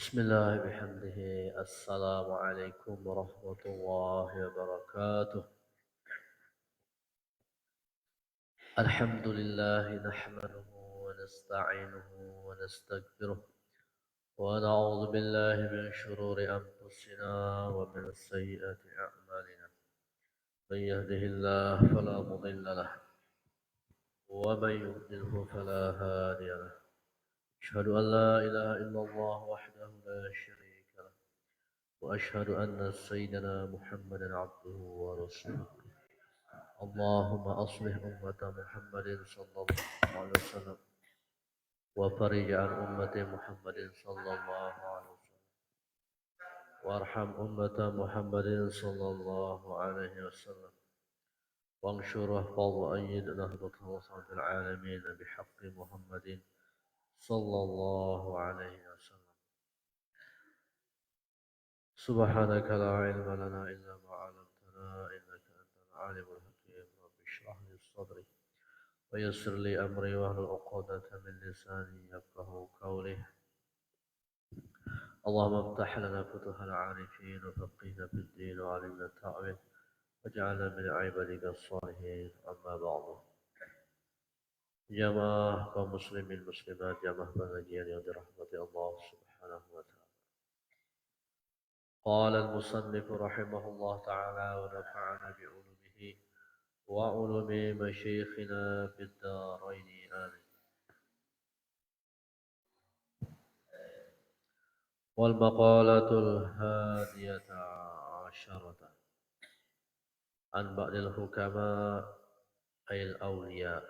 بسم الله بحمده. السلام عليكم ورحمة الله وبركاته. الحمد لله نحمده ونستعينه ونستغفره ونعوذ بالله من شرور أنفسنا ومن سيئات أعمالنا. من يهده الله فلا مضل له ومن يضلله فلا هادي له. أشهد أن لا إله إلا الله وحده لا شريك له وأشهد أن سيدنا محمدا عبده ورسوله. اللهم أصلح أمة محمد صلى الله عليه وسلم وفرج عن أمة محمد صلى الله عليه وسلم وارحم أمة محمد صلى الله عليه وسلم وانشر احفظ وأيد نهضة وصعد العالمين بحق محمد صلى الله عليه وسلم. سبحانك لا علم لنا إلا ما علمتنا إنك أنت العالم الحكيم. رب اشرح لي صدري ويسر لي أمري واحلل عقدة من لساني يفقه قولي. اللهم افتح لنا فتوح العارفين وفقهنا في الدين وعلمنا التأويل واجعلنا من عبادك الصالحين. أما بعد. Jamaah kaum muslimin muslimat, jamaah pengajian yang dirahmati Allah Subhanahu wa taala. Qala al-musannif rahimahullah taala wa nafa'ana bi ulumihi wa ulumi masyayikhina fid darain amin. Wal maqalatul hadiyata asyarata an ba'dil hukama ayil awliya.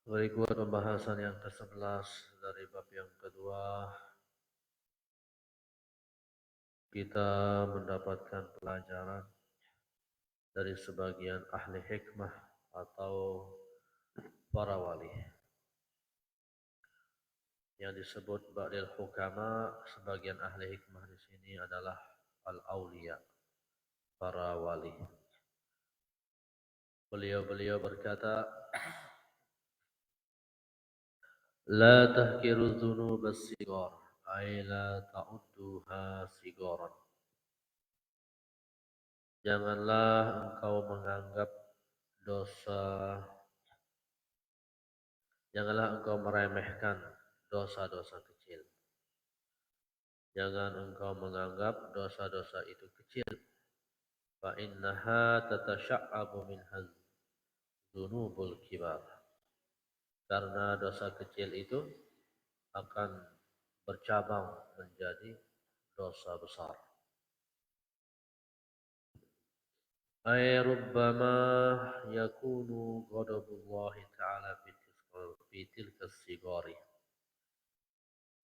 Berikut pembahasan yang ke-11 dari bab yang kedua. Kita mendapatkan pelajaran dari sebagian ahli hikmah atau para wali. Yang disebut ba'dil hukama, sebagian ahli hikmah di sini adalah al-awliya, para wali. Beliau berkata, la tahkiru dzunub as-sigar, ay la ta'udduha sigaran. Janganlah engkau menganggap janganlah engkau meremehkan dosa-dosa kecil. Jangan engkau menganggap dosa-dosa itu kecil. Fa innaha tatasya'abu minhaz dzunubul kibar. Karena dosa kecil itu akan bercabang menjadi dosa besar. Ay rubbama yakunu ghadabullahi ta'ala fi tilka sigari.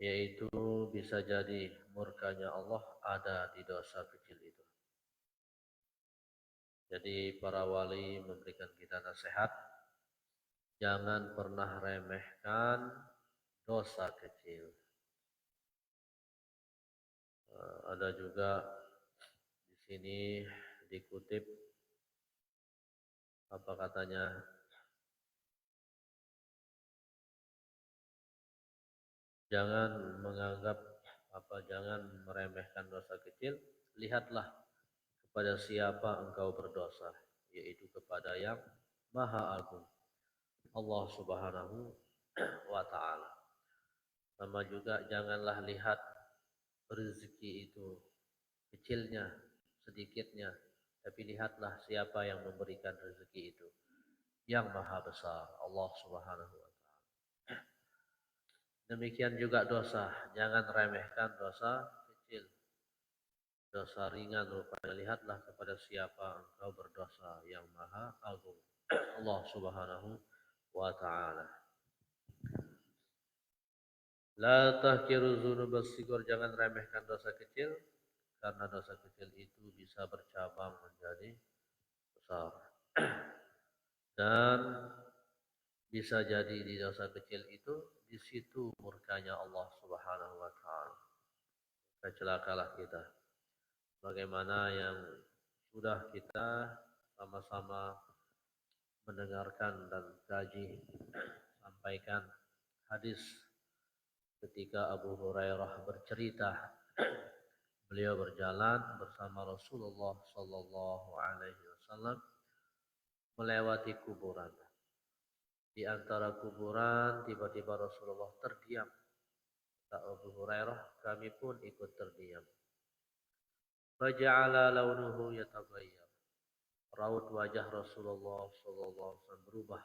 Yaitu bisa jadi murkanya Allah ada di dosa kecil itu. Jadi para wali memberikan kita nasihat, jangan pernah remehkan dosa kecil. Ada juga di sini dikutip apa katanya, jangan meremehkan dosa kecil. Lihatlah kepada siapa engkau berdosa, yaitu kepada yang Maha Agung, Allah Subhanahu wa taala. Sama juga janganlah lihat rezeki itu kecilnya, sedikitnya, tapi lihatlah siapa yang memberikan rezeki itu, yang Maha Besar, Allah Subhanahu wa taala. Demikian juga dosa, jangan remehkan dosa kecil, dosa ringan rupanya. Lihatlah kepada siapa engkau berdosa, yang Maha Agung, Allah Subhanahu wa taala. La tahkiru dzunubas sigar, jangan remehkan dosa kecil, karena dosa kecil itu bisa bercabang menjadi besar. Dan bisa jadi di dosa kecil itu, di situ murkanya Allah Subhanahu wa taala. Celakalah kita. Bagaimana yang sudah kita sama-sama mendengarkan dan kaji, sampaikan hadis ketika Abu Hurairah bercerita beliau berjalan bersama Rasulullah Sallallahu Alaihi Wasallam melewati kuburan. Di antara kuburan tiba-tiba Rasulullah terdiam. Kata Abu Hurairah, kami pun ikut terdiam. Faja'ala launuhu yataghayyar. Raut wajah Rasulullah Sallallahu Alaihi Wasallam berubah.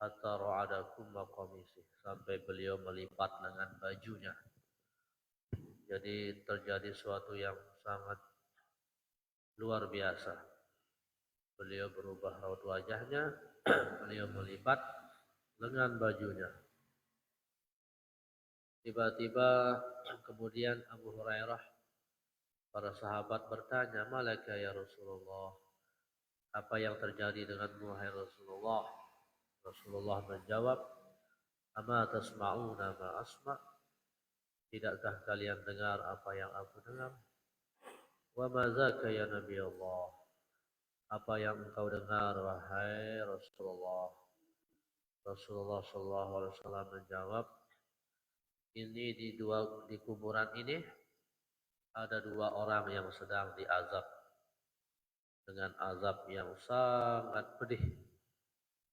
Hatta ra'ada kumma qamisih, sampai beliau melipat lengan bajunya. Jadi terjadi sesuatu yang sangat luar biasa. Beliau berubah raut wajahnya, beliau melipat lengan bajunya. Tiba-tiba kemudian Abu Hurairah, para sahabat bertanya, "Malaka ya Rasulullah? Apa yang terjadi denganmu wahai Rasulullah?" Rasulullah menjawab, "Ama tasma'una ma asma'? Tidakkah kalian dengar apa yang aku dengar? Wa ma zaka ya Nabi Allah? Apa yang engkau dengar wahai Rasulullah?" Rasulullah sallallahu alaihi wasallam menjawab, "Ini di kuburan ini ada dua orang yang sedang diazab dengan azab yang sangat pedih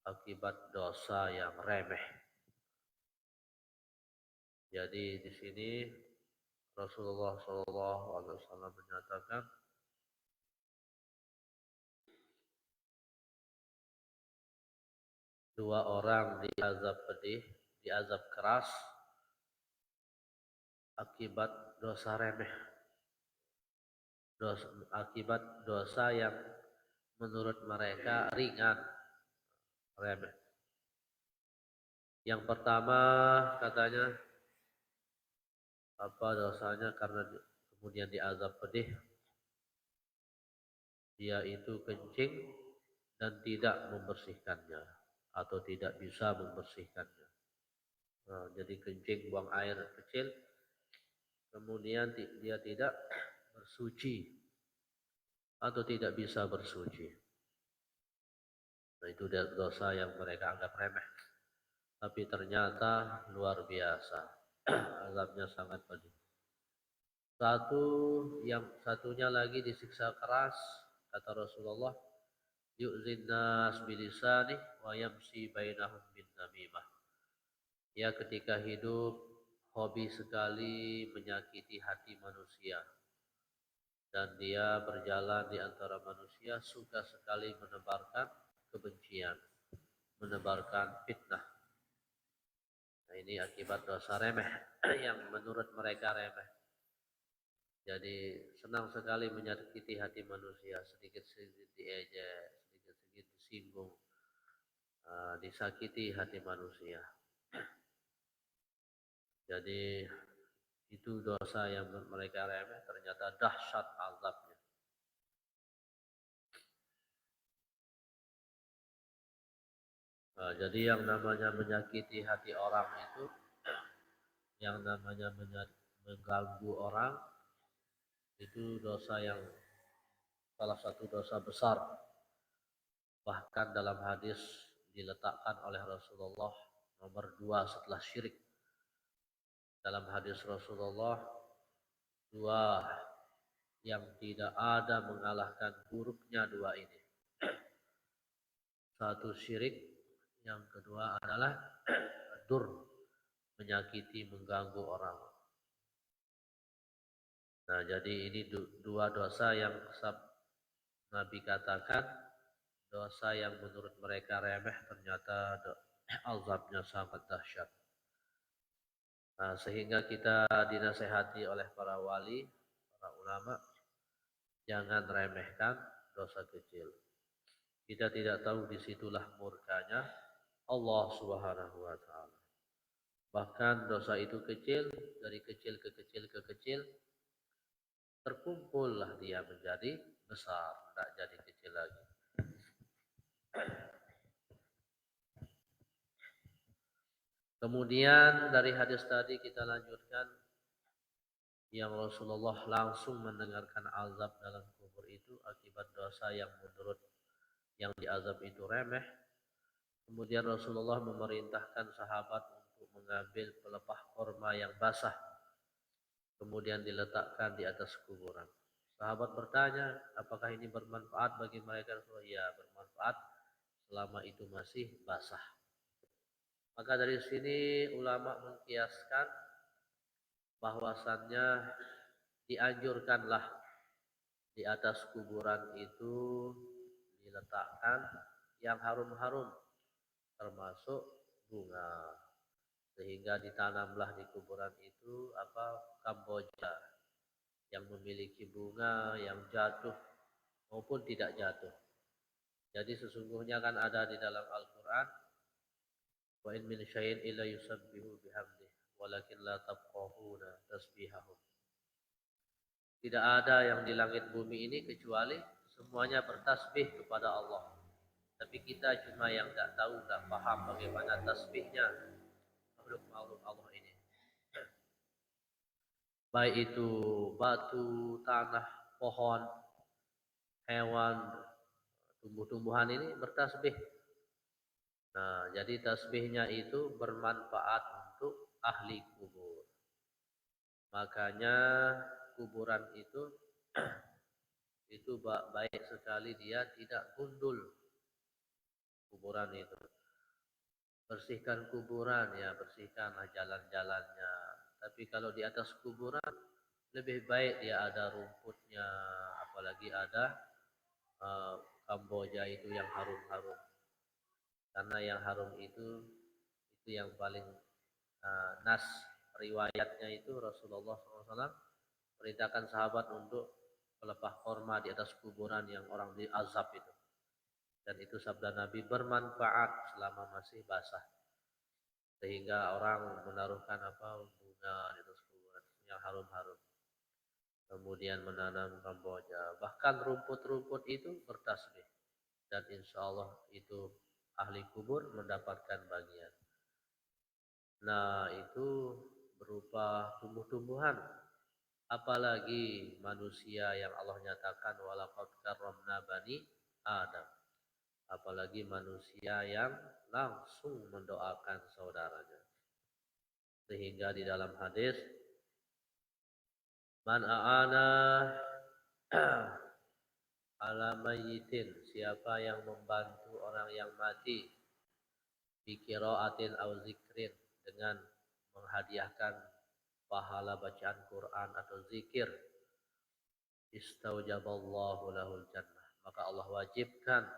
akibat dosa yang remeh." Jadi di sini Rasulullah Shallallahu Alaihi Wasallam menyatakan dua orang diazab pedih, diazab keras akibat dosa remeh, akibat dosa yang menurut mereka ringan, remeh. Yang pertama katanya apa dosanya karena kemudian diazab pedih, dia itu kencing dan tidak membersihkannya atau tidak bisa membersihkannya. Nah, jadi kencing buang air kecil, kemudian dia tidak bersuci atau tidak bisa bersuci. Nah, itu dosa yang mereka anggap remeh. Tapi ternyata luar biasa. Azabnya sangat pedih. Satunya lagi disiksa keras, kata Rasulullah, yu'zin nas bilisani wa yamsi bainahum bin namimah. Ya ketika hidup hobi sekali menyakiti hati manusia. Dan dia berjalan di antara manusia suka sekali menebarkan kebencian, menebarkan fitnah. Nah, ini akibat dosa remeh yang menurut mereka remeh. Jadi senang sekali menyakiti hati manusia, sedikit-sedikit diejek, sedikit-sedikit disinggung, disakiti hati manusia. Jadi itu dosa yang mereka remeh, ternyata dahsyat azabnya. Nah, jadi yang namanya menyakiti hati orang itu, yang namanya mengganggu orang, itu dosa yang salah satu dosa besar. Bahkan dalam hadis diletakkan oleh Rasulullah nomor 2 setelah syirik. Dalam hadis Rasulullah, dua yang tidak ada mengalahkan buruknya dua ini. Satu syirik, yang kedua adalah dur, menyakiti, mengganggu orang. Nah, jadi ini dua dosa yang Nabi katakan, dosa yang menurut mereka remeh, ternyata azabnya sangat dahsyat. Nah, sehingga kita dinasehati oleh para wali, para ulama, jangan remehkan dosa kecil. Kita tidak tahu disitulah murkanya Allah Subhanahu wa Ta'ala. Bahkan dosa itu kecil, dari kecil ke kecil ke kecil, terkumpullah dia menjadi besar, tidak jadi kecil lagi. Kemudian dari hadis tadi kita lanjutkan yang Rasulullah langsung mendengarkan azab dalam kubur itu akibat dosa yang menurut yang diazab itu remeh. Kemudian Rasulullah memerintahkan sahabat untuk mengambil pelepah korma yang basah, kemudian diletakkan di atas kuburan. Sahabat bertanya, apakah ini bermanfaat bagi mereka? Ya, bermanfaat selama itu masih basah. Maka dari sini ulama mengkiaskan bahwasannya dianjurkanlah di atas kuburan itu diletakkan yang harum-harum termasuk bunga, sehingga ditanamlah di kuburan itu kamboja yang memiliki bunga yang jatuh maupun tidak jatuh. Jadi sesungguhnya kan ada di dalam Al-Quran, wa in min syai'in illa yusabbihu bihamdih walakin la tafqahuna tasbihahum. Tidak ada yang di langit bumi ini kecuali semuanya bertasbih kepada Allah. Tapi kita cuma yang tidak tahu, tidak paham bagaimana tasbihnya makhluk-makhluk Allah ini. Baik itu batu, tanah, pohon, hewan, tumbuh-tumbuhan ini bertasbih. Nah, jadi tasbihnya itu bermanfaat untuk ahli kubur. Makanya kuburan itu baik sekali dia tidak gundul. Kuburan itu bersihkan kuburan, ya bersihkanlah jalan-jalannya. Tapi kalau di atas kuburan lebih baik dia ada rumputnya, apalagi ada kamboja itu yang harum-harum. Karena yang harum itu yang paling nas riwayatnya itu Rasulullah SAW perintahkan sahabat untuk melepah korma di atas kuburan yang orang diazab itu. Dan itu sabda Nabi bermanfaat selama masih basah. Sehingga orang menaruhkan bunga di atas kuburan yang harum-harum. Kemudian menanam kamboja. Bahkan rumput-rumput itu bertasbih. Dan insya Allah itu ahli kubur mendapatkan bagian. Nah, itu berupa tumbuh-tumbuhan. Apalagi manusia yang Allah nyatakan walaqad karramna bani Adam. Apalagi manusia yang langsung mendoakan saudaranya. Sehingga di dalam hadis, man a'ana ala mayyitin, siapa yang membantu orang yang mati bi qiraatin au zikrin, dengan menghadiahkan pahala bacaan Quran atau zikir, istaujaballahu lahul jannah, maka Allah wajibkan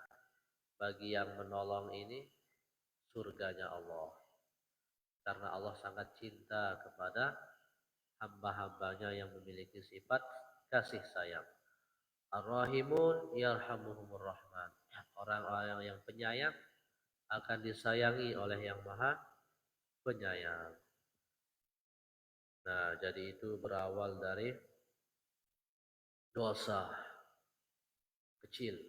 bagi yang menolong ini surganya Allah. Karena Allah sangat cinta kepada hamba-hambanya yang memiliki sifat kasih sayang. Ar-Rahimun yarhamuhumur Rahman. Orang-orang yang penyayang akan disayangi oleh yang maha penyayang. Nah, jadi itu berawal dari dosa kecil.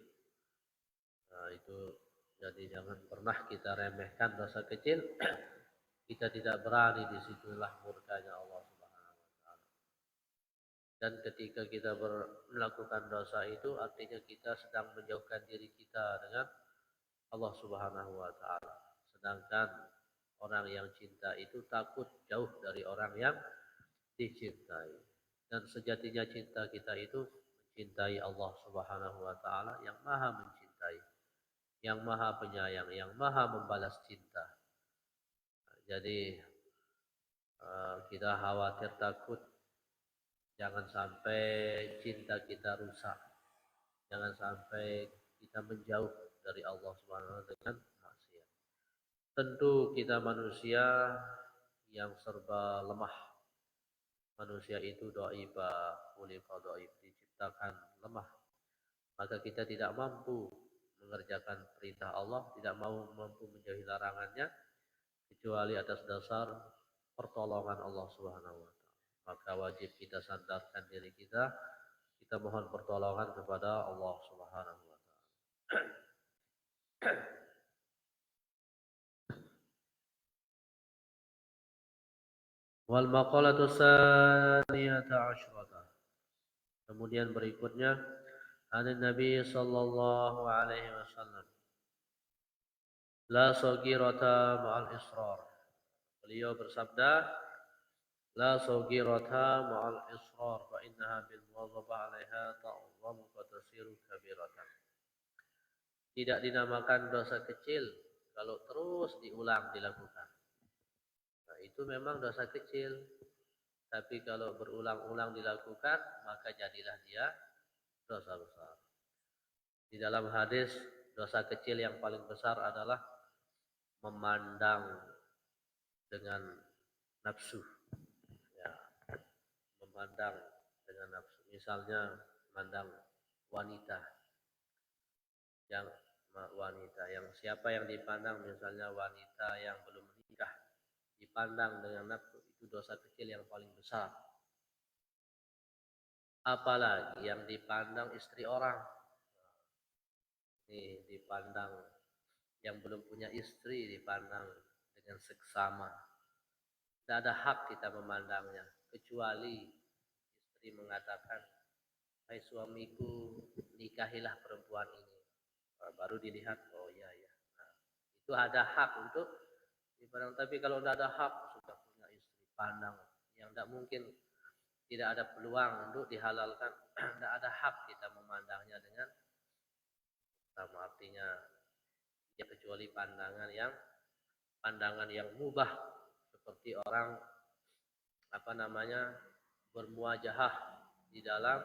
Nah, itu jadi jangan pernah kita remehkan dosa kecil. Kita tidak berani, disitulah murkanya Allah Subhanahu wa Ta'ala. Dan ketika kita melakukan dosa itu, artinya kita sedang menjauhkan diri kita dengan Allah Subhanahu wa Ta'ala. Sedangkan orang yang cinta itu takut jauh dari orang yang dicintai. Dan sejatinya cinta kita itu mencintai Allah Subhanahu wa Ta'ala yang maha mencintai, yang maha penyayang, yang maha membalas cinta. Jadi kita khawatir, takut jangan sampai cinta kita rusak, jangan sampai kita menjauh dari Allah Subhanahu wa Ta'ala dengan maksiat. Tentu kita manusia yang serba lemah. Manusia itu dhaifah, khuliqa dhaif, diciptakan lemah. Maka kita tidak mampu mengerjakan perintah Allah, tidak mampu menjauhi larangannya, kecuali atas dasar pertolongan Allah Subhanahu wa Ta'ala. Maka wajib kita sandarkan diri kita mohon pertolongan kepada Allah Subhanahu wa Ta'ala. Wal maqalatu tsaniyata asyrata. Kemudian berikutnya, hadis Nabi sallallahu alaihi wasallam, la saghirata ma'al israr. Beliau bersabda, la saghirata ma'al israr fa innaha bil muwadhabah 'alaiha ta'zamu wa tasiru kabiratan. Tidak dinamakan dosa kecil kalau terus diulang dilakukan. Nah, itu memang dosa kecil. Tapi kalau berulang-ulang dilakukan, maka jadilah dia dosa besar. Di dalam hadis, dosa kecil yang paling besar adalah memandang dengan nafsu. Ya, memandang dengan nafsu. Misalnya, memandang wanita yang siapa yang dipandang, misalnya wanita yang belum menikah, dipandang dengan nafsu, itu dosa kecil yang paling besar. Apalagi yang dipandang istri orang. Ini dipandang yang belum punya istri, dipandang dengan seksama. Tidak ada hak kita memandangnya, kecuali istri mengatakan, hai suamiku, nikahilah perempuan ini. Baru dilihat, oh iya ya. Nah, itu ada hak untuk dipandang. Tapi kalau tidak ada hak, sudah punya istri, pandang yang tidak mungkin, tidak ada peluang untuk dihalalkan. Tidak ada hak kita memandangnya dengan sama, artinya ya kecuali pandangan yang mubah, seperti orang bermuajahah di dalam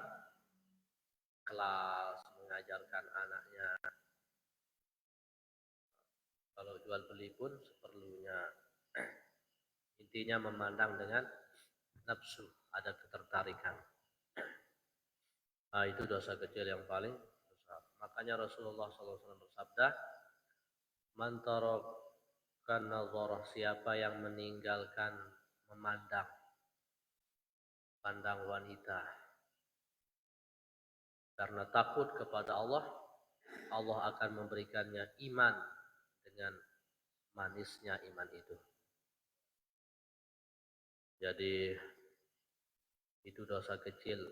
kelas mengajarkan anaknya. Kalau jual beli pun seperlunya. Intinya memandang dengan nafsu, ada ketertarikan. Nah, itu dosa kecil yang paling besar. Makanya Rasulullah SAW bersabda, man taraka nazarah, siapa yang meninggalkan memandang, pandang wanita karena takut kepada Allah, Allah akan memberikannya iman dengan manisnya iman itu. Jadi itu dosa kecil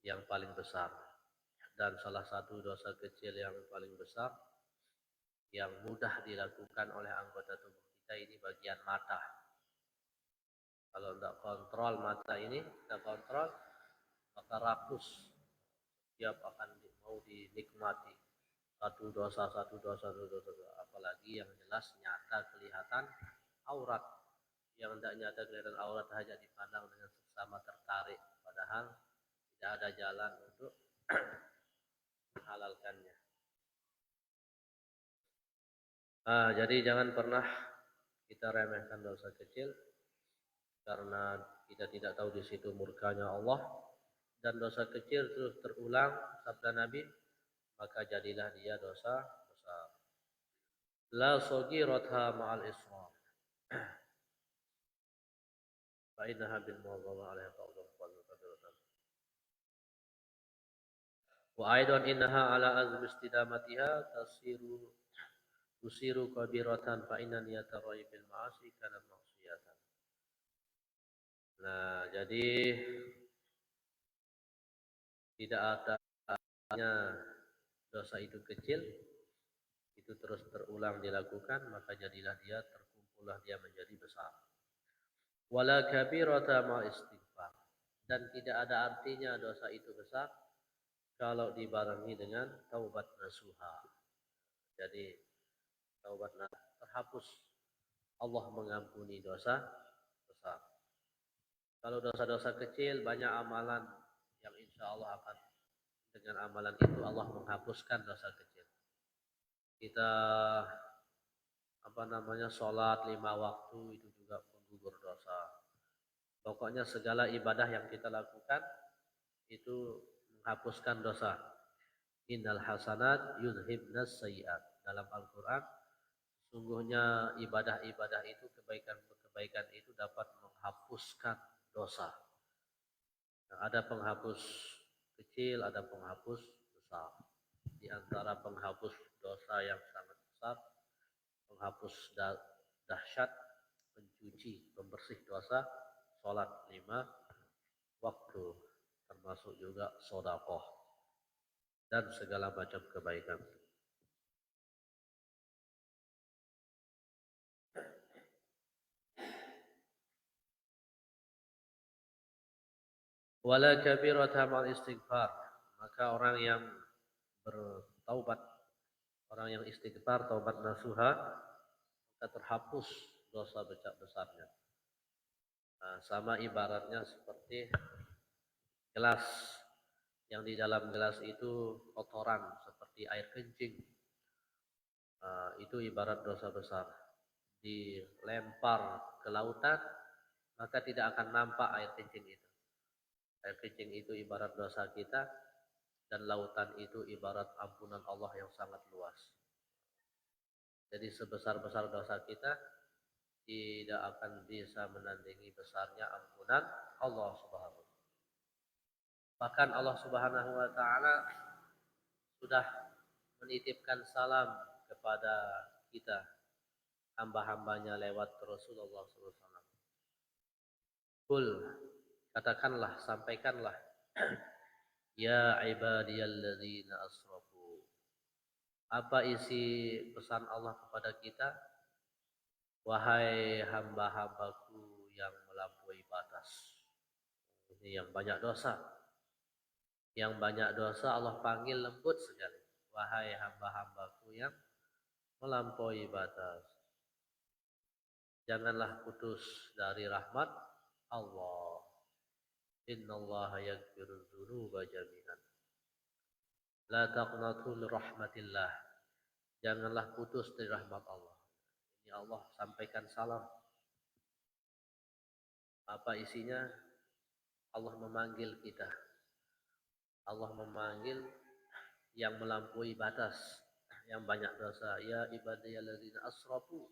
yang paling besar. Dan salah satu dosa kecil yang paling besar yang mudah dilakukan oleh anggota tubuh kita ini bagian mata. Kalau tidak kontrol mata ini, kita kontrol, maka rakus. Setiap akan mau dinikmati. Satu dosa. Apalagi yang jelas nyata kelihatan aurat. Yang tidak nyata kelihatan aurat hanya dipandang dengan sesama tertarik. Padahal tidak ada jalan untuk menghalalkannya. Jadi jangan pernah kita remehkan dosa kecil, karena kita tidak tahu di situ murkanya Allah, dan dosa kecil terus terulang, sabda Nabi, maka jadilah dia dosa besar. La saghirata ma'al israr fa innaha bil muwadhabah 'alaiha ta'dham qadratan. Wa aidan innaha ala azmi istidamatiha tusiru kabiratan fa inna niyata bil ma'asi kana maksiyatan. Nah, jadi tidak adanya dosa itu kecil, itu terus terulang dilakukan, maka jadilah dia, terkumpullah dia menjadi besar. Wala kabirata ma istighfar, dan tidak ada artinya dosa itu besar kalau dibarengi dengan taubat nasuha. Jadi taubat nasuha, terhapus, Allah mengampuni dosa besar. Kalau dosa-dosa kecil, banyak amalan yang insya Allah akan, dengan amalan itu Allah menghapuskan dosa kecil. Kita sholat 5 waktu itu juga menggugur dosa. Pokoknya segala ibadah yang kita lakukan itu menghapuskan dosa. Innal hasanat yudhibnas sayyi'at. Dalam Al-Quran, sesungguhnya ibadah-ibadah itu, kebaikan-kebaikan itu dapat menghapuskan dosa. Nah, ada penghapus kecil, ada penghapus besar. Di antara penghapus dosa yang sangat besar, penghapus dahsyat, pencuci, pembersih dosa, sholat 5 waktu, termasuk juga sedekah dan segala macam kebaikan. Wala kabirata mal istighfar. Maka orang yang bertaubat, orang yang istighfar, taubat nasuha, maka terhapus dosa besarnya. Nah, sama ibaratnya seperti gelas, yang di dalam gelas itu kotoran seperti air kencing. Nah, itu ibarat dosa besar. Dilempar ke lautan, maka tidak akan nampak air kencing itu. Air kencing itu ibarat dosa kita, dan lautan itu ibarat ampunan Allah yang sangat luas. Jadi sebesar-besar dosa kita tidak akan bisa menandingi besarnya ampunan Allah Subhanahu. Bahkan Allah Subhanahu wa taala sudah menitipkan salam kepada kita, hamba-hambanya lewat Rasulullah SAW. Kul, katakanlah, sampaikanlah, ya ibadiyalladzina asrafu. Apa isi pesan Allah kepada kita? Wahai hamba-hambaku yang melampaui batas. Ini yang banyak dosa. Yang banyak dosa Allah panggil lembut sekali. Wahai hamba-hambaku yang melampaui batas. Janganlah putus dari rahmat Allah. Innallaha yaghfirudz dzunuba jami'an. La taqnatu min rahmatillah. Janganlah putus dari rahmat Allah. Ini Allah sampaikan salam. Apa isinya? Allah memanggil kita. Allah memanggil yang melampaui batas, yang banyak dosa. Ya ibadiyalladzina asrafu.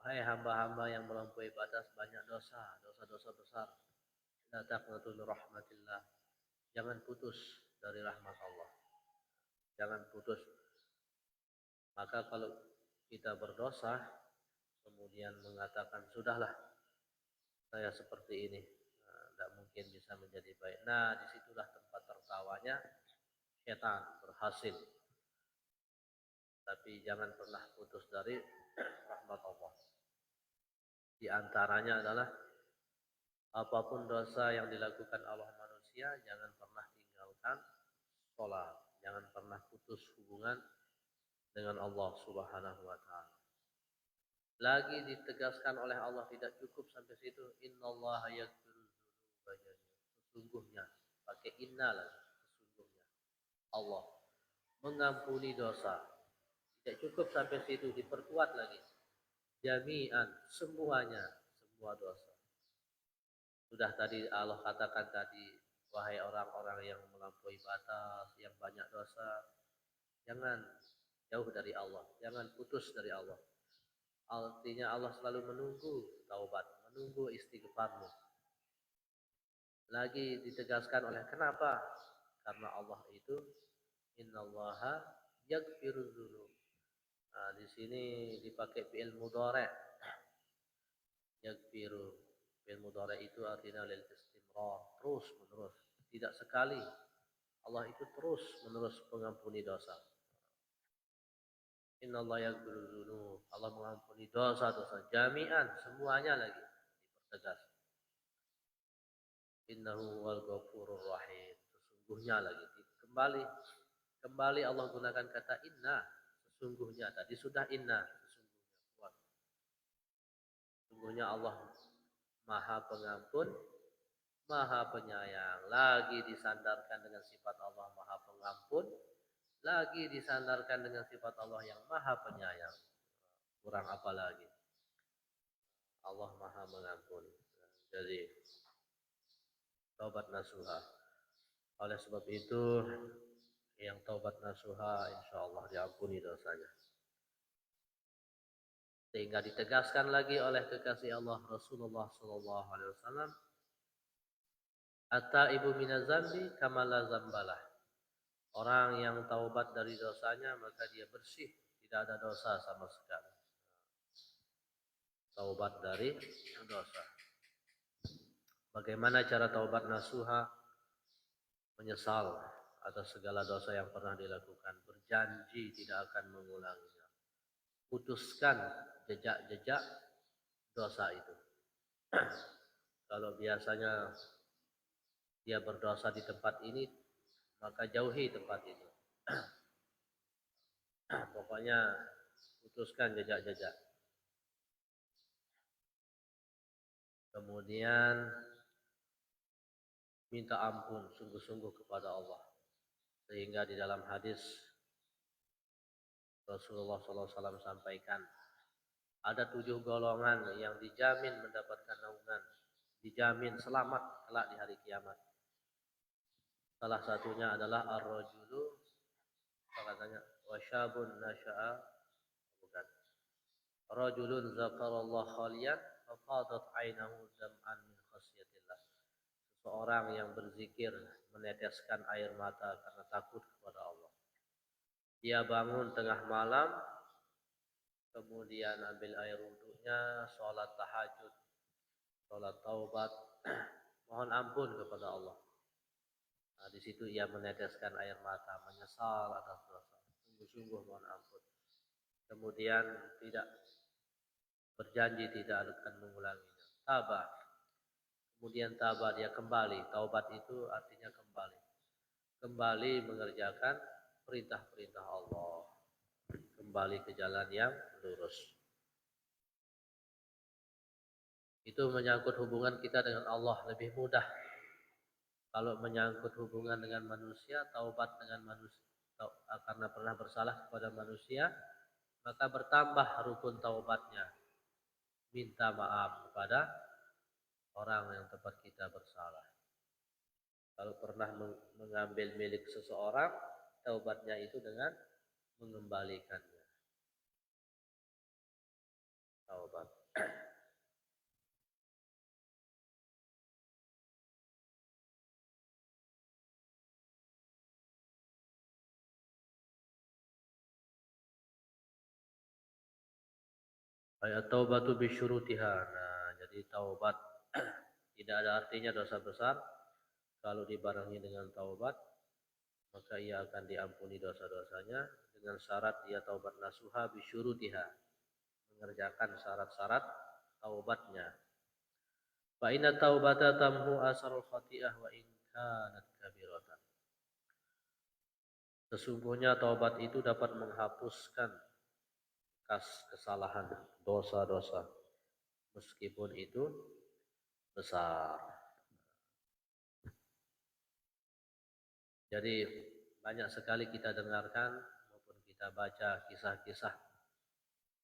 Hai hamba-hamba yang melampaui batas, banyak dosa, dosa-dosa besar. La taqnatu min rahmatillah. Jangan putus dari rahmat Allah. Jangan putus. Maka kalau kita berdosa, kemudian mengatakan, sudahlah, saya seperti ini, tidak mungkin bisa menjadi baik. Nah, disitulah tempat tertawanya setan berhasil. Tapi jangan pernah putus dari rahmat Allah. Di antaranya adalah apapun dosa yang dilakukan oleh manusia, jangan pernah tinggalkan sholat. Jangan pernah putus hubungan dengan Allah Subhanahu wa taala. Lagi ditegaskan oleh Allah, tidak cukup sampai situ. Innallaha yaghfiru dzunuba jami'an. Sesungguhnya, pakai inna lagi. Sesungguhnya Allah mengampuni dosa. Tidak cukup sampai situ, diperkuat lagi. Jami'an, semuanya, semua dosa. Sudah tadi Allah katakan tadi, wahai orang-orang yang melampaui batas, yang banyak dosa, jangan jauh dari Allah, jangan putus dari Allah. Artinya Allah selalu menunggu taubat, menunggu istighfarmu. Lagi ditegaskan oleh kenapa? Karena Allah itu innallaha yaghfirudz dzunub. Nah, di sini dipakai fi'il mudhari'. Yaghfiru. Fi'il mudhari' itu artinya lil istimrar, terus menerus, tidak sekali. Allah itu terus menerus mengampuni dosa. Innallaha yaghfiru dzunub. Allah mengampuni dosa-dosa jami'an, semuanya lagi dipertegas. Innahu wal ghafurur rahim. Sesungguhnya lagi kembali Allah gunakan kata inna. Sesungguhnya tadi sudah inna. Sesungguhnya Allah Maha Pengampun, Maha Penyayang. Lagi disandarkan dengan sifat Allah Maha Pengampun, lagi disandarkan dengan sifat Allah yang Maha Penyayang. Kurang apa lagi? Allah Maha Mengampun. Jadi taubat nasuha. Oleh sebab itu, yang taubat nasuha insya Allah diampuni dosanya. Sehingga ditegaskan lagi oleh kekasih Allah Rasulullah Sallallahu Alaihi Wasallam, At-taibu minazambi kamala zambalah. Orang yang taubat dari dosanya maka dia bersih, tidak ada dosa sama sekali. Taubat dari dosa. Bagaimana cara taubat nasuha? Menyesal atas segala dosa yang pernah dilakukan, berjanji tidak akan mengulanginya. Putuskan jejak-jejak dosa itu. Kalau biasanya dia berdosa di tempat ini, maka jauhi tempat itu. Pokoknya putuskan jejak-jejak. Kemudian minta ampun sungguh-sungguh kepada Allah. Sehingga di dalam hadis Rasulullah SAW sampaikan, ada 7 golongan yang dijamin mendapatkan naungan, dijamin selamat kelak di hari kiamat. Salah satunya adalah ar-rajulu, katanya wasyabun nasya'a, bukan. Rajulun zakarallah khaliyan fafadat ainahu dam'an min khasyatillah. Seseorang yang berzikir meneteskan air mata karena takut kepada Allah. Dia bangun tengah malam, kemudian ambil air wudhunya, sholat tahajud, sholat taubat, mohon ampun kepada Allah. Nah, di situ ia meneteskan air mata, menyesal atas dosa, sungguh-sungguh mohon ampun. Kemudian tidak berjanji tidak akan mengulanginya. Tabah. Kemudian tabah, dia kembali. Taubat itu artinya kembali. Kembali mengerjakan perintah-perintah Allah. Kembali ke jalan yang lurus. Itu menyangkut hubungan kita dengan Allah lebih mudah. Kalau menyangkut hubungan dengan manusia, taubat dengan manusia, karena pernah bersalah kepada manusia, maka bertambah rukun taubatnya. Minta maaf kepada orang yang tempat kita bersalah. Kalau pernah mengambil milik seseorang, taubatnya itu dengan mengembalikannya. Taubat. Ayat taubatu bisyurutiha. Nah, jadi taubat tidak ada artinya dosa besar. Kalau dibarengi dengan taubat, maka ia akan diampuni dosa-dosanya dengan syarat dia taubat nasuha bisyurutiha, mengerjakan syarat-syarat taubatnya. Fa inna taubata tamhu asarul khati'ah wa in kanat kabiratan. Sesungguhnya taubat itu dapat menghapuskan bekas kesalahan, dosa-dosa, meskipun itu besar. Jadi banyak sekali kita dengarkan maupun kita baca kisah-kisah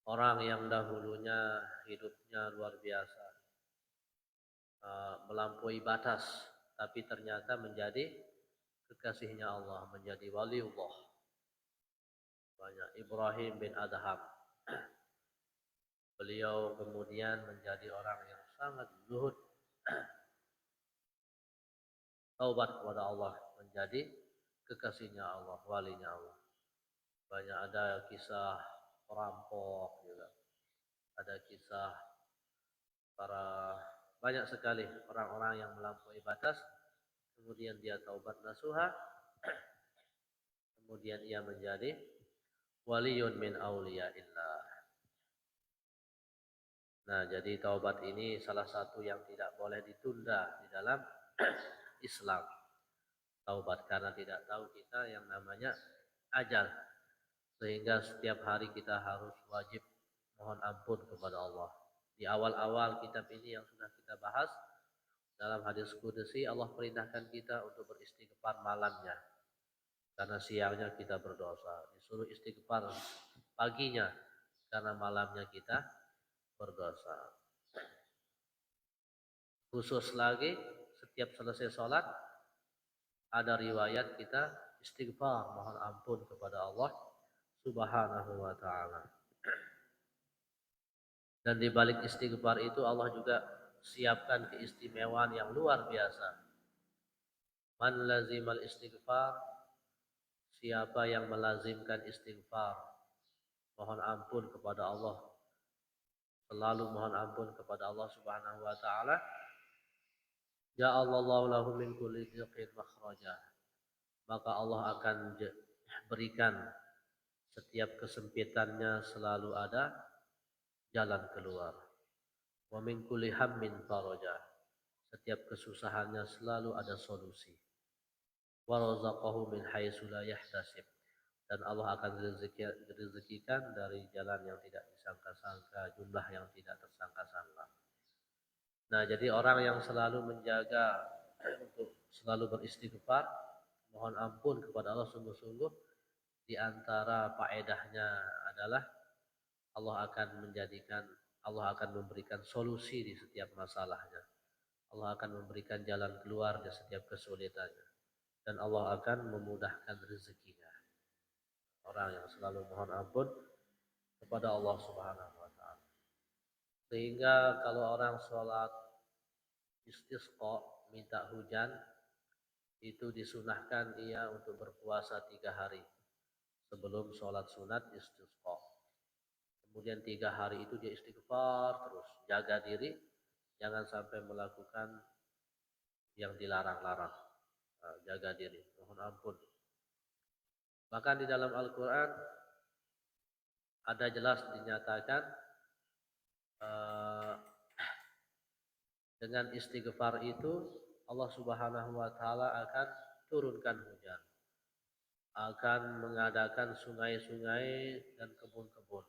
orang yang dahulunya hidupnya luar biasa, melampaui batas, tapi ternyata menjadi kekasihnya Allah, menjadi waliullah. Banyak Ibrahim bin Adham. Beliau kemudian menjadi orang yang sangat zuhud, taubat kepada Allah, menjadi kekasihnya Allah, walinya Allah. Banyak ada kisah perampok juga. Ada kisah banyak sekali orang-orang yang melampaui batas, kemudian dia taubat nasuha, kemudian ia menjadi waliyun min auliyaillah. Nah, jadi taubat ini salah satu yang tidak boleh ditunda di dalam Islam. Taubat karena tidak tahu kita yang namanya ajal. Sehingga setiap hari kita harus wajib mohon ampun kepada Allah. Di awal-awal kitab ini yang sudah kita bahas, dalam hadis qudsi Allah perintahkan kita untuk beristighfar malamnya. Karena siangnya kita berdosa. Disuruh istighfar paginya karena malamnya kita berdosa. Khusus lagi setiap selesai sholat ada riwayat kita istighfar, mohon ampun kepada Allah Subhanahu wa ta'ala. Dan di balik istighfar itu Allah juga siapkan keistimewaan yang luar biasa. Man lazimal istighfar, siapa yang melazimkan istighfar, mohon ampun kepada Allah, selalu mohon ampun kepada Allah Subhanahu wa ta'ala, ja'alallahu lahu min kulli dhiqin makhraja. Maka Allah akan berikan setiap kesempitannya selalu ada jalan keluar. Wa min kulli hammin faraja. setiap kesusahannya selalu ada solusi. Wa razaqahu min haitsu la yahtasib. Dan Allah akan rezekikan dari jalan yang tidak disangka-sangka, jumlah yang tidak tersangka-sangka. Nah, jadi orang yang selalu menjaga untuk selalu beristighfar, mohon ampun kepada Allah sungguh-sungguh, di antara faedahnya adalah Allah akan memberikan solusi di setiap masalahnya. Allah akan memberikan jalan keluar di setiap kesulitannya. Dan Allah akan memudahkan rezekinya. Orang yang selalu mohon ampun kepada Allah Subhanahu wa taala. Sehingga kalau orang sholat istisqa, minta hujan, itu disunahkan ia untuk berpuasa 3 hari sebelum sholat sunat istisqa. Kemudian 3 hari itu dia istighfar terus, jaga diri, jangan sampai melakukan yang dilarang-larang. Jaga diri, mohon ampun. Bahkan di dalam Al-Quran ada jelas dinyatakan dengan istighfar itu Allah Subhanahu wa taala akan turunkan hujan, akan mengadakan sungai-sungai dan kebun-kebun.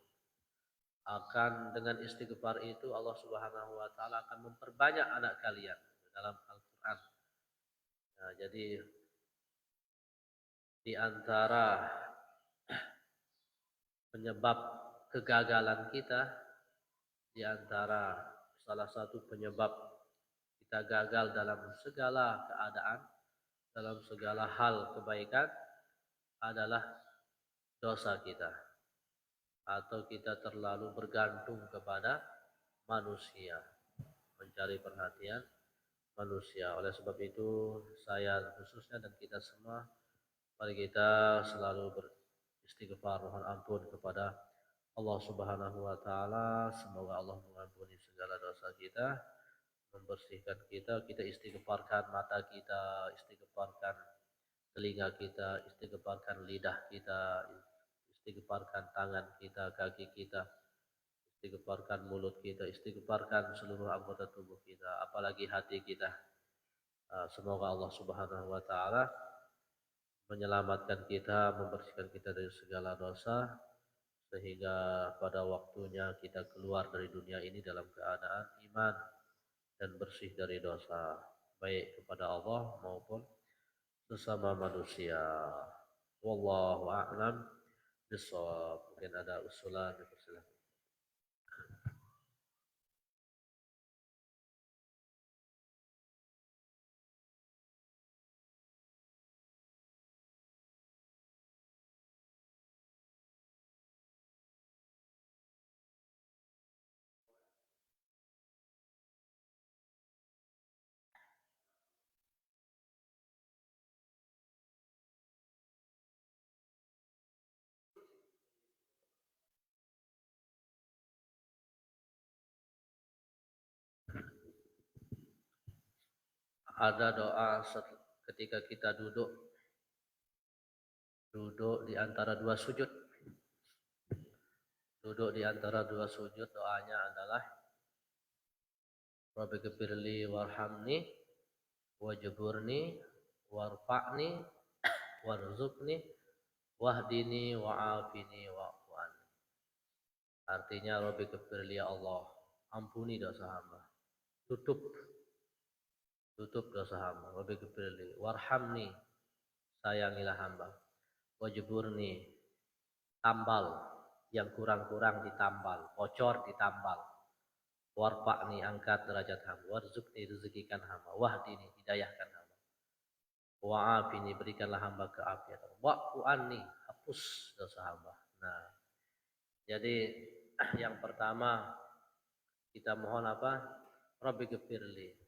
Akan dengan istighfar itu Allah Subhanahu wa taala akan memperbanyak anak kalian dalam Al-Quran. Nah, jadi di antara penyebab kegagalan kita, di antara salah satu penyebab kita gagal dalam segala keadaan, dalam segala hal kebaikan adalah dosa kita. Atau kita terlalu bergantung kepada manusia, mencari perhatian manusia. Oleh sebab itu saya khususnya dan kita semua, mari kita selalu beristighfar, mohon ampun kepada Allah Subhanahu wa taala. Semoga Allah mengampuni segala dosa kita, membersihkan kita. Kita istighfarkan mata kita, istighfarkan telinga kita, istighfarkan lidah kita, istighfarkan tangan kita, kaki kita, istighfarkan mulut kita, istighfarkan seluruh anggota tubuh kita, apalagi hati kita. Semoga Allah Subhanahu wa taala menyelamatkan kita, membersihkan kita dari segala dosa, sehingga pada waktunya kita keluar dari dunia ini dalam keadaan iman dan bersih dari dosa, baik kepada Allah maupun sesama manusia. Wallahu a'lam bishawab. Mungkin ada usulan, dipersilakan. Ada doa ketika kita duduk di antara dua sujud. Duduk di antara dua sujud, doanya adalah Rabbighfirli warhamni wajburni warfa'ni warzuqni wahdini wa'afini wa'fu anni. Artinya Rabbighfirli, ya Allah, ampuni dosa hamba. Tutup dosa hamba. Rabbighfirli warhamni, sayangilah hamba. Wajburni, tambal yang kurang-kurang ditambal, bocor ditambal. Warfa'ni, angkat derajat hamba. Warzuqni, rezekikan hamba. Wahdini, hidayahkan hamba. Wa'afini, berikanlah hamba keafiatan. Wa'fu anni, hapus dosa hamba. Nah, jadi yang pertama kita mohon apa? Rabbighfirli.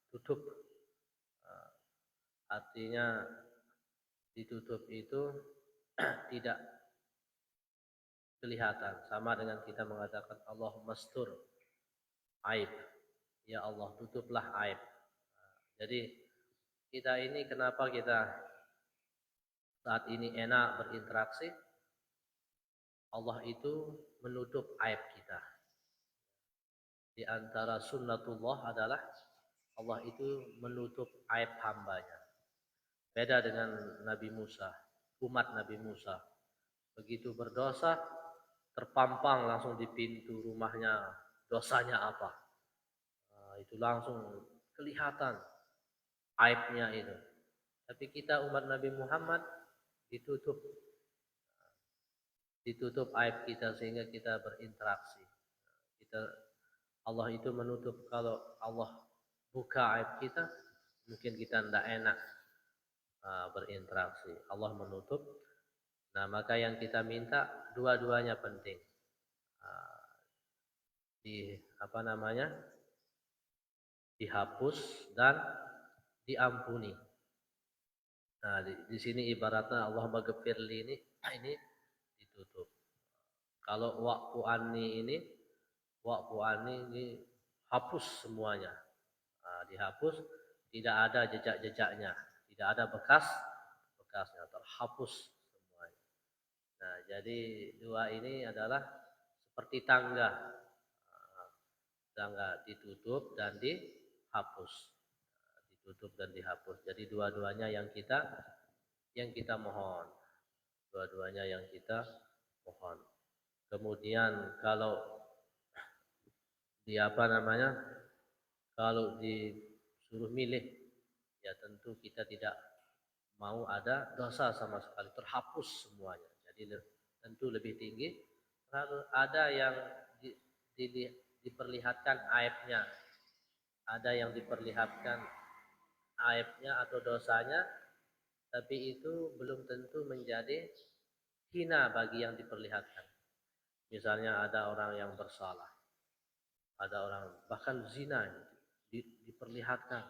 Tutup, artinya ditutup itu tidak kelihatan, sama dengan kita mengatakan Allahumma astur aib, ya Allah tutuplah aib. Jadi kita ini kenapa kita saat ini enak berinteraksi, Allah itu menutup aib kita. Di antara sunnatullah adalah Allah itu menutup aib hambanya. Beda dengan Nabi Musa, umat Nabi Musa. Begitu berdosa, terpampang langsung di pintu rumahnya dosanya apa. Nah, itu langsung kelihatan aibnya itu. Tapi kita umat Nabi Muhammad ditutup ditutup aib kita sehingga kita berinteraksi. Kita Allah itu menutup, kalau Allah buka aib kita, mungkin kita tidak enak berinteraksi. Allah menutup. Nah, maka yang kita minta dua-duanya penting. Di apa namanya? Dihapus dan diampuni. Nah, di sini ibaratnya Allah maghfirli ini ditutup. Kalau wa'fu anni ini hapus semuanya. Nah, dihapus, tidak ada jejak-jejaknya, tidak ada bekasnya, terhapus semuanya. Nah, jadi dua ini adalah seperti tangga. Tangga ditutup dan dihapus. Ditutup dan dihapus. Jadi dua-duanya yang kita mohon. Dua-duanya yang kita mohon. Kemudian kalau kalau disuruh milih, ya tentu kita tidak mau ada dosa sama sekali, terhapus semuanya. Jadi tentu lebih tinggi harus ada yang diperlihatkan aibnya, ada yang diperlihatkan aibnya atau dosanya, tapi itu belum tentu menjadi hina bagi yang diperlihatkan. Misalnya ada orang yang bersalah, ada orang bahkan zina diperlihatkan,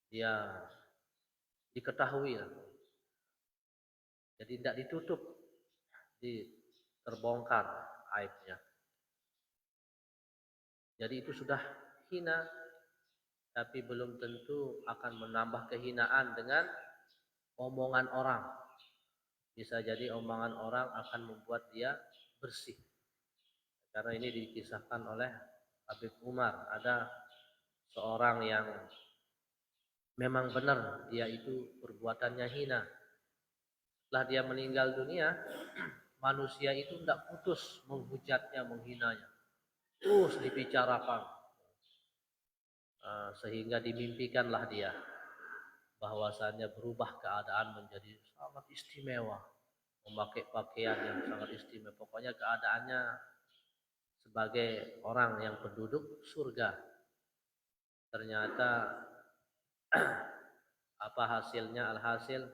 dia diketahui, jadi tidak ditutup, terbongkar aibnya. Jadi itu sudah hina, tapi belum tentu akan menambah kehinaan dengan omongan orang. Bisa jadi omongan orang akan membuat dia bersih. Karena ini dikisahkan oleh Habib Umar, ada seorang yang memang benar dia itu perbuatannya hina. Setelah dia meninggal dunia, manusia itu tidak putus menghujatnya, menghinanya. Terus dibicarakan. Sehingga dimimpikanlah dia bahwasannya berubah keadaan menjadi sangat istimewa. Memakai pakaian yang sangat istimewa. Pokoknya keadaannya sebagai orang yang penduduk surga. Ternyata apa hasilnya? Alhasil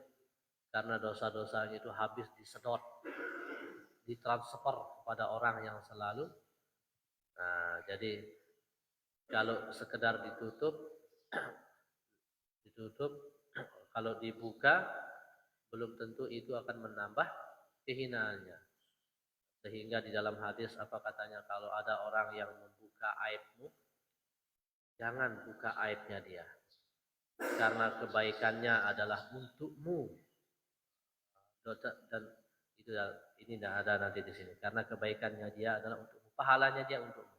karena dosa-dosanya itu habis disedot, ditransfer kepada orang yang selalu. Nah, jadi kalau sekedar ditutup, kalau dibuka belum tentu itu akan menambah kehinaannya. Sehingga di dalam hadis apa katanya, kalau ada orang yang membuka aibmu, jangan buka aibnya dia. Karena kebaikannya adalah untukmu. Dan ini tidak ada nanti di sini. Karena kebaikannya dia adalah untukmu, pahalanya dia untukmu.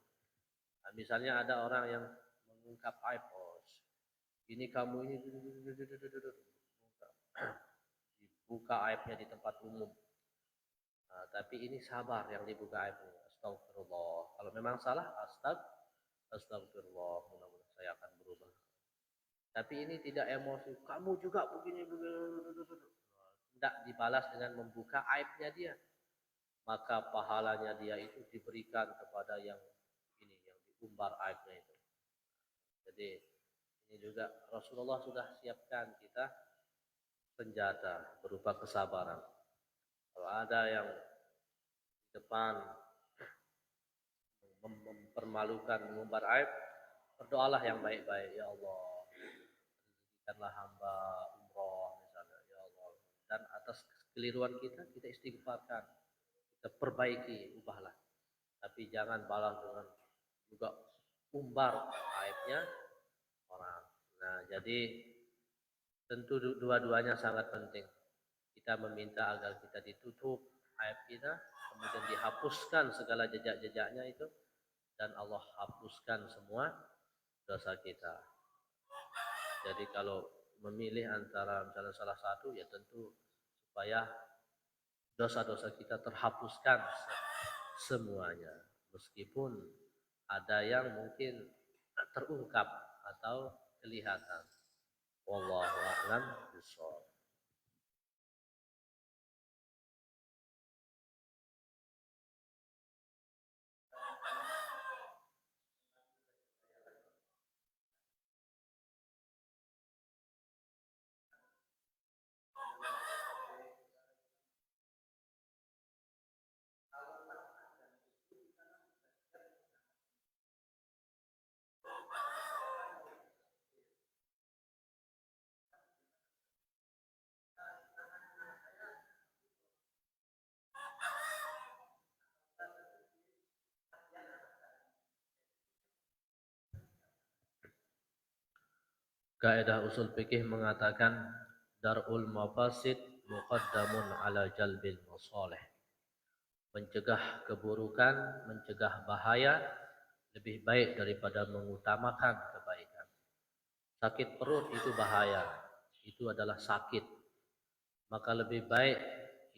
Nah, misalnya ada orang yang mengungkap aib, ini kamu ini dibuka aibnya di tempat umum. Nah, tapi ini sabar yang dibuka aibnya. Astagfirullah. Kalau memang salah, astagfirullah. Mudah-mudahan saya akan berubah. Tapi ini tidak emosi. Kamu juga begini. Tidak dibalas dengan membuka aibnya dia. Maka pahalanya dia itu diberikan kepada yang diumbar aibnya itu. Jadi ini juga Rasulullah sudah siapkan kita senjata berupa kesabaran. Kalau ada yang di depan mempermalukan, mengumbar aib, berdoalah yang baik-baik. Ya Allah, rezekikanlah hamba umroh misalnya. Ya Allah. Dan atas kekeliruan kita istighfarkan. Kita perbaiki, ubahlah. Tapi jangan balas dengan juga umbar aibnya orang. Nah, jadi tentu dua-duanya sangat penting. Kita meminta agar kita ditutup aib kita, kemudian dihapuskan segala jejak-jejaknya itu, dan Allah hapuskan semua dosa kita. Jadi kalau memilih antara misalnya salah satu, ya tentu supaya dosa-dosa kita terhapuskan semuanya. Meskipun ada yang mungkin terungkap atau kelihatan. Wallahu a'lam bishawab. Kaidah usul fikih mengatakan darul mafasid muqaddamun ala jalbil masalih. Mencegah keburukan, mencegah bahaya lebih baik daripada mengutamakan kebaikan. Sakit perut itu bahaya, itu adalah sakit. Maka lebih baik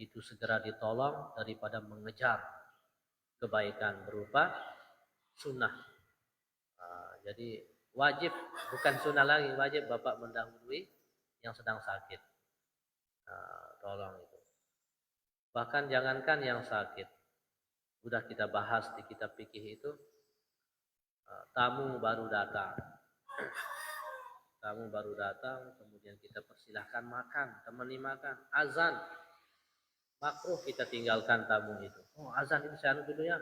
itu segera ditolong daripada mengejar kebaikan berupa sunnah. Jadi wajib, bukan sunnah lagi, wajib bapak mendahului yang sedang sakit. Tolong itu. Bahkan jangankan yang sakit, sudah kita bahas di kitab fikih itu, tamu baru datang. Tamu baru datang, kemudian kita persilahkan makan, temani makan, azan. Makruh kita tinggalkan tamu itu. Oh, azan itu saya dulu ya.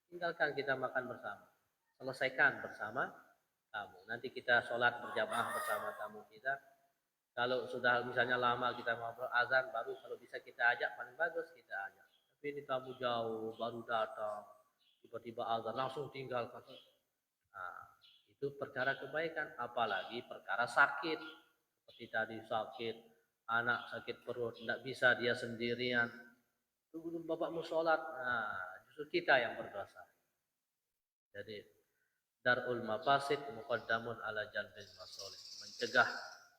Tinggalkan, kita makan bersama. Selesaikan bersama tamu. Nanti kita sholat berjamaah bersama tamu kita. Kalau sudah misalnya lama kita ngobrol, azan baru kalau bisa kita ajak, paling bagus kita ajak. Tapi ini tamu jauh, baru datang, tiba-tiba azan langsung tinggalkan. Nah, itu perkara kebaikan, apalagi perkara sakit. Seperti tadi sakit, anak sakit perut, tidak bisa dia sendirian. Itu belum bapakmu sholat, nah, justru kita yang berdosa. Jadi darul mafasid muqaddamun ala jalbil masalih. Mencegah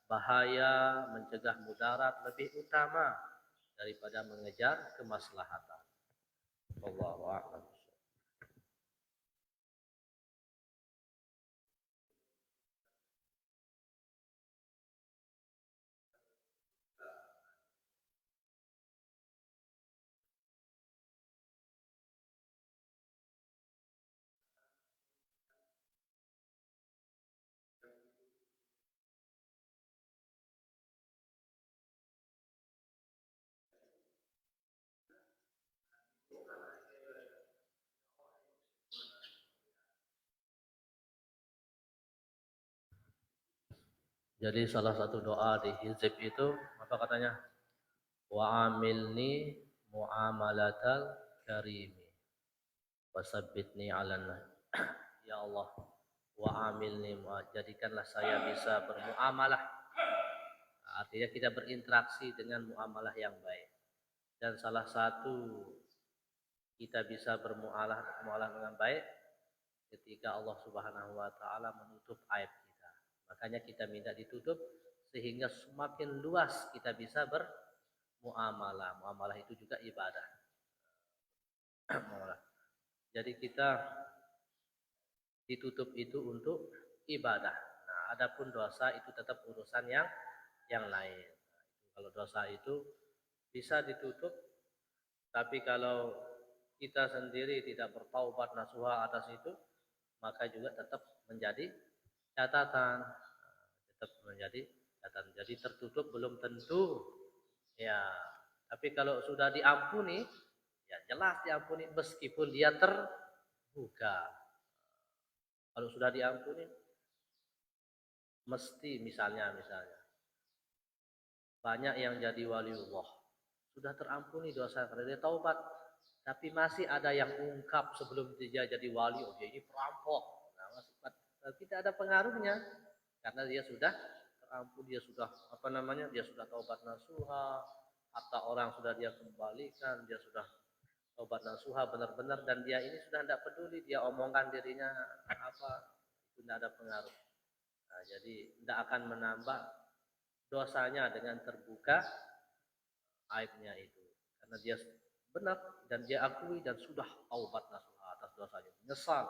bahaya, mencegah mudarat lebih utama daripada mengejar kemaslahatan. Wallahu a'lam. Jadi salah satu doa di hizib itu apa katanya? Wa amilni muamalatal karimi wasabbitni alan. Ya Allah, wa amilni, jadikanlah saya bisa bermuamalah. Artinya kita berinteraksi dengan muamalah yang baik. Dan salah satu kita bisa bermuamalah dengan baik ketika Allah Subhanahu wa taala menutup aib kita. Makanya kita minta ditutup sehingga semakin luas kita bisa bermuamalah. Muamalah itu juga ibadah. Jadi kita ditutup itu untuk ibadah. Nah, adapun dosa itu tetap urusan yang lain. Nah, kalau dosa itu bisa ditutup, tapi kalau kita sendiri tidak bertaubat nasuha atas itu, maka juga tetap menjadi catatan. Tetap menjadi catatan. Jadi tertutup belum tentu. Ya, tapi kalau sudah diampuni, ya jelas diampuni meskipun dia terbuka. Kalau sudah diampuni, mesti misalnya banyak yang jadi waliullah sudah terampuni dosa karena dia taubat, tapi masih ada yang ungkap sebelum dia jadi wali, oh dia ini perampok. Nah, tidak ada pengaruhnya karena dia sudah terampuni, dia sudah dia sudah taubat nasuha, harta orang sudah dia kembalikan, dia sudah taubat nasuha benar-benar, dan dia ini sudah tidak peduli dia omongkan dirinya apa, itu tidak ada pengaruh. Nah, jadi tidak akan menambah dosanya dengan terbuka aibnya itu, karena dia benar dan dia akui dan sudah taubat nasuha atas dosanya, menyesal,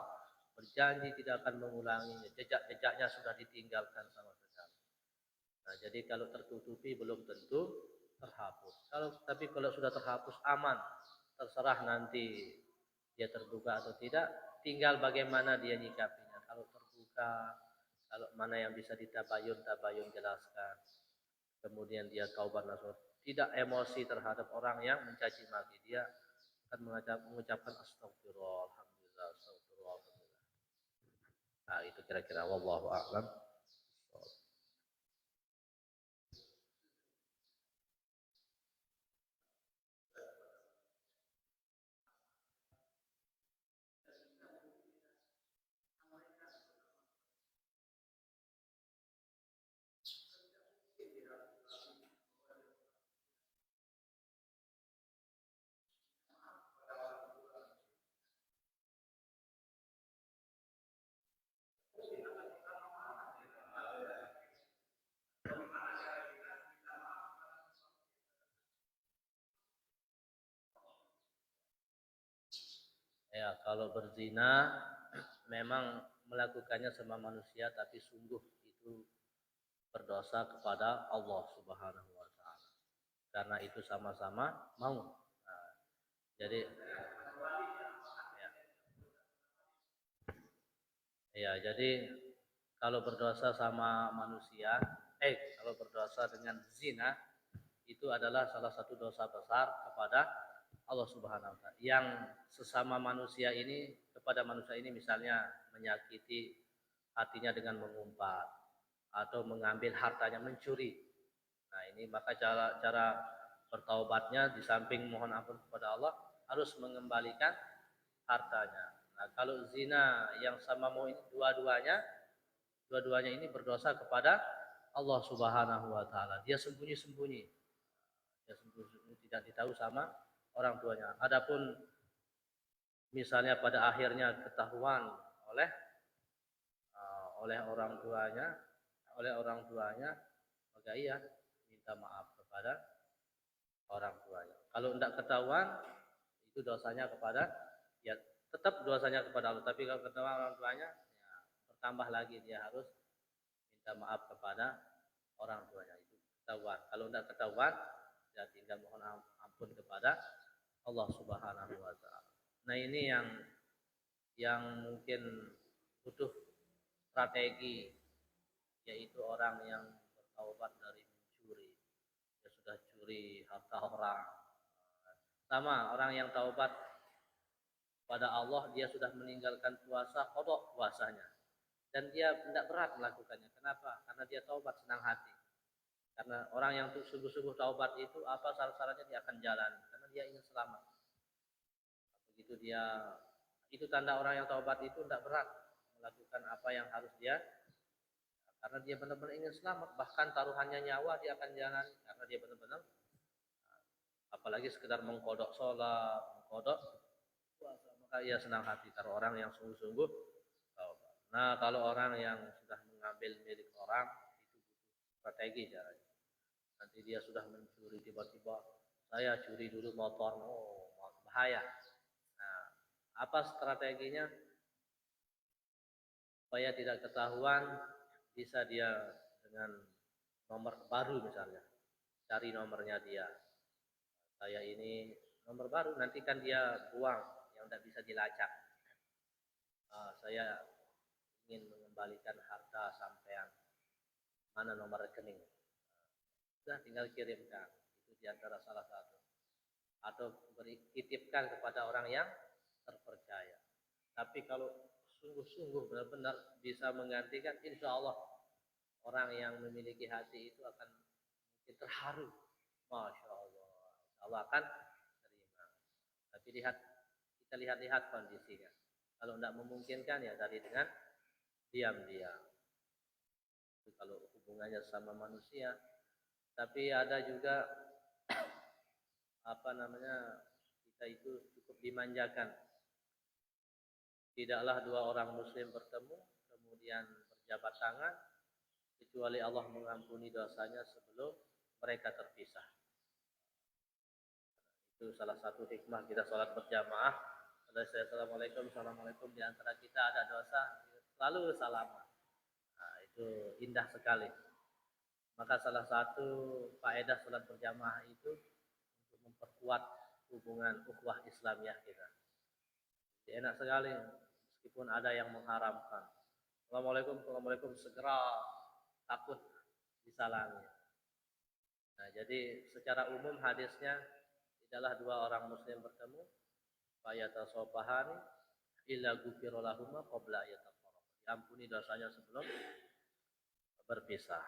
berjanji tidak akan mengulanginya, jejak-jejaknya sudah ditinggalkan sama sekali. Nah, jadi kalau tertutupi belum tentu terhapus. Tapi kalau sudah terhapus aman, terserah nanti dia terbuka atau tidak, tinggal bagaimana dia nyikapinya. Kalau terbuka, kalau mana yang bisa ditabayun, tabayun jelaskan. Kemudian dia taubat nasuha, tidak emosi terhadap orang yang mencaci maki, dia akan mengucapkan astagfirullah, alhamdulillah, astagfirullah, alhamdulillah. Nah, itu kira-kira wallahu a'lam. Ya, kalau berzina memang melakukannya sama manusia, tapi sungguh itu berdosa kepada Allah Subhanahu wa taala. Karena itu sama-sama mau. Nah, jadi jadi kalau berdosa sama manusia, kalau berdosa dengan zina itu adalah salah satu dosa besar kepada Allah Subhanahu wa taala. Yang sesama manusia ini kepada manusia ini misalnya menyakiti hatinya dengan mengumpat atau mengambil hartanya, mencuri. Nah, ini maka cara bertaubatnya di samping mohon ampun kepada Allah harus mengembalikan hartanya. Nah, kalau zina yang sama mau ini dua-duanya ini berdosa kepada Allah Subhanahu wa taala. Dia sembunyi-sembunyi. Dia sembunyi-sembunyi tidak ditahu sama orang tuanya. Adapun misalnya pada akhirnya ketahuan oleh orang tuanya, maka ia minta maaf kepada orang tuanya. Kalau tidak ketahuan, itu dosanya kepada, ya tetap dosanya kepada Allah. Tapi kalau ketahuan orang tuanya, ya bertambah lagi dia harus minta maaf kepada orang tuanya. Itu ketahuan. Kalau tidak ketahuan, ya tinggal mohon ampun kepada Allah Subhanahu wa taala. Nah, ini yang mungkin butuh strategi, yaitu orang yang bertaubat dari mencuri. Dia sudah curi harta orang. Sama orang yang taubat pada Allah, dia sudah meninggalkan puasa, qada puasanya. Dan dia tidak berat melakukannya. Kenapa? Karena dia taubat senang hati. Karena orang yang sungguh-sungguh taubat itu apa syarat-syaratnya dia akan jalan, karena dia ingin selamat. Begitu dia, itu tanda orang yang taubat itu tidak berat melakukan apa yang harus dia, karena dia benar-benar ingin selamat, bahkan taruhannya nyawa dia akan jalan karena dia benar-benar, apalagi sekedar mengkodok sholat, mengkodok puasa, maka ia senang hati kalau orang yang sungguh-sungguh taubat. Nah, kalau orang yang sudah mengambil milik orang itu butuh strategi caranya. Nanti dia sudah mencuri, tiba-tiba saya curi dulu motor, bahaya. Nah, apa strateginya supaya tidak ketahuan? Bisa dia dengan nomor baru misalnya, cari nomornya dia. Saya ini nomor baru, nanti kan dia buang yang tidak bisa dilacak. Saya ingin mengembalikan harta sampean, mana nomor rekening? Sudah tinggal kirimkan. Itu diantara salah satu. Atau titipkan kepada orang yang terpercaya. Tapi kalau sungguh-sungguh benar-benar bisa menggantikan, insya Allah orang yang memiliki hati itu akan mungkin terharu. Masya Allah. Insya Allah akan terima. Tapi kita lihat kondisinya. Kalau tidak memungkinkan ya tadi dengan diam-diam. Itu kalau hubungannya sama manusia. Tapi ada juga kita itu cukup dimanjakan. Tidaklah dua orang muslim bertemu kemudian berjabat tangan, kecuali Allah mengampuni dosanya sebelum mereka terpisah. Itu salah satu hikmah kita sholat berjamaah. Assalamualaikum, assalamualaikum, di antara kita ada dosa, selalu salaman. Nah, itu indah sekali. Maka salah satu faedah sholat berjamaah itu untuk memperkuat hubungan ukhuwah Islamiyah kita. Jadi enak sekali meskipun ada yang mengharamkan. Assalamualaikum, assalamualaikum, segera takut disalami. Nah, jadi secara umum hadisnya tidaklah dua orang muslim bertemu fayatasofahani illa ghufira lahuma qabla yatafarraq. Diampuni dosanya sebelum berpisah.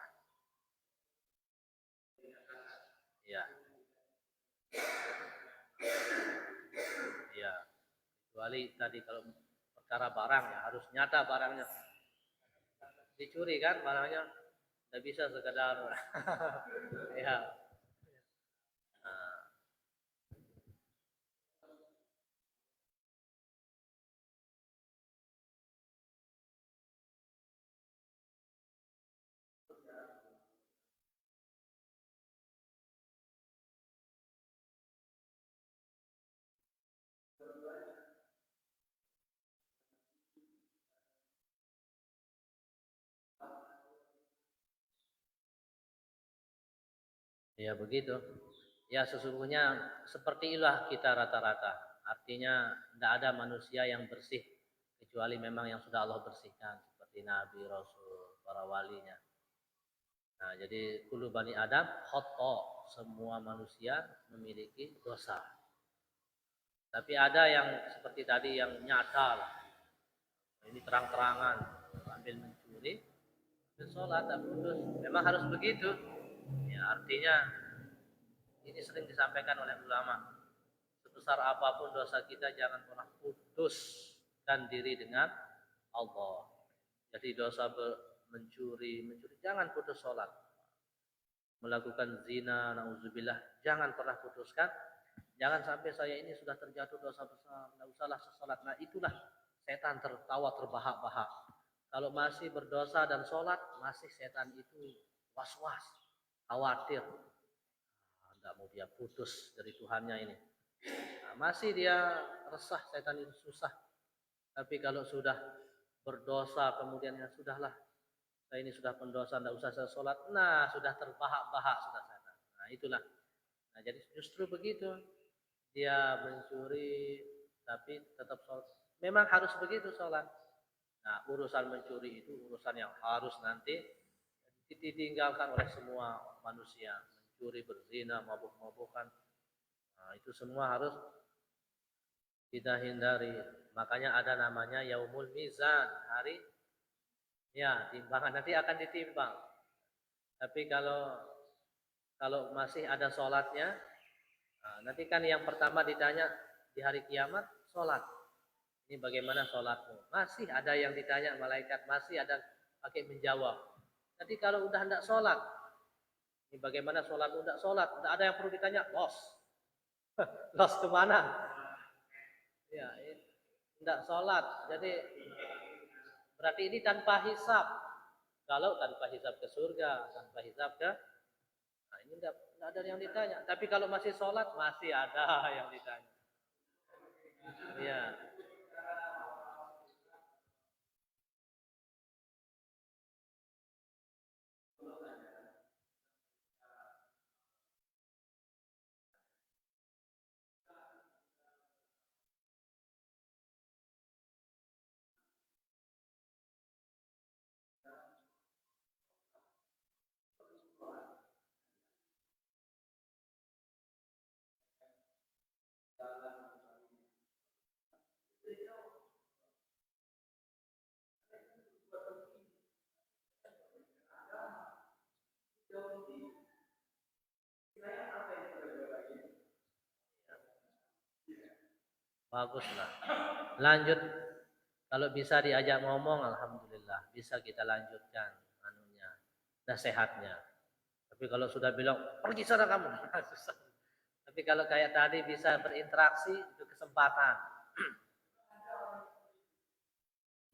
Ya. Ya. Kecuali tadi kalau perkara barang ya harus nyata barangnya. Dicuri kan barangnya, tidak bisa sekedar ya. Ya begitu. Ya sesungguhnya seperti itulah kita rata-rata. Artinya tidak ada manusia yang bersih kecuali memang yang sudah Allah bersihkan seperti Nabi, Rasul, para walinya. Nah, jadi kullu bani Adam khata, semua manusia memiliki dosa. Tapi ada yang seperti tadi yang nyata lah. Ini terang-terangan ambil mencuri, ambil sholat, tak putus. Memang harus begitu. Ya, artinya ini sering disampaikan oleh ulama. Sebesar apapun dosa kita jangan pernah putuskan diri dengan Allah. Jadi dosa mencuri jangan putus sholat. Melakukan zina, na'udzubillah, jangan pernah putuskan. Jangan sampai saya ini sudah terjatuh dosa besar, tidak usahlah sholat. Nah itulah setan tertawa terbahak-bahak. Kalau masih berdosa dan sholat, masih setan itu was-was, khawatir. Tidak mau dia putus dari Tuhannya ini. Nah, masih dia resah, setan itu susah. Tapi kalau sudah berdosa kemudian ya sudahlah, saya ini sudah pendosa, tidak usah saya sholat. Nah sudah terbahak-bahak sudah setan. Nah itulah. Nah jadi justru begitu, dia mencuri tapi tetap sholat. Memang harus begitu sholat. Nah urusan mencuri itu urusan yang harus nanti ditinggalkan oleh semua manusia. Mencuri, berzina, mabuk-mabukan. Nah itu semua harus kita hindari. Makanya ada namanya Yaumul Mizan, hari ya timbangan, nanti akan ditimbang. Tapi kalau masih ada sholatnya, nah, nanti kan yang pertama ditanya di hari kiamat sholat. Ini bagaimana sholatmu? Masih ada yang ditanya malaikat, masih ada pakai menjawab. Nanti kalau udah tidak sholat, ini bagaimana sholatmu? Tidak sholat, tidak ada yang perlu ditanya, los, los kemana? Ya, tidak sholat. Jadi berarti ini tanpa hisab. Kalau tanpa hisab ke surga, tanpa hisab ke, nah ini tidak ada yang ditanya. Tapi kalau masih sholat, masih ada yang ditanya. Ya. Baguslah. Lanjut. Kalau bisa diajak ngomong, alhamdulillah bisa kita lanjutkan anunya, nasihatnya. Tapi kalau sudah bilang pergi sana kamu, susah. Tapi kalau kayak tadi bisa berinteraksi, itu kesempatan.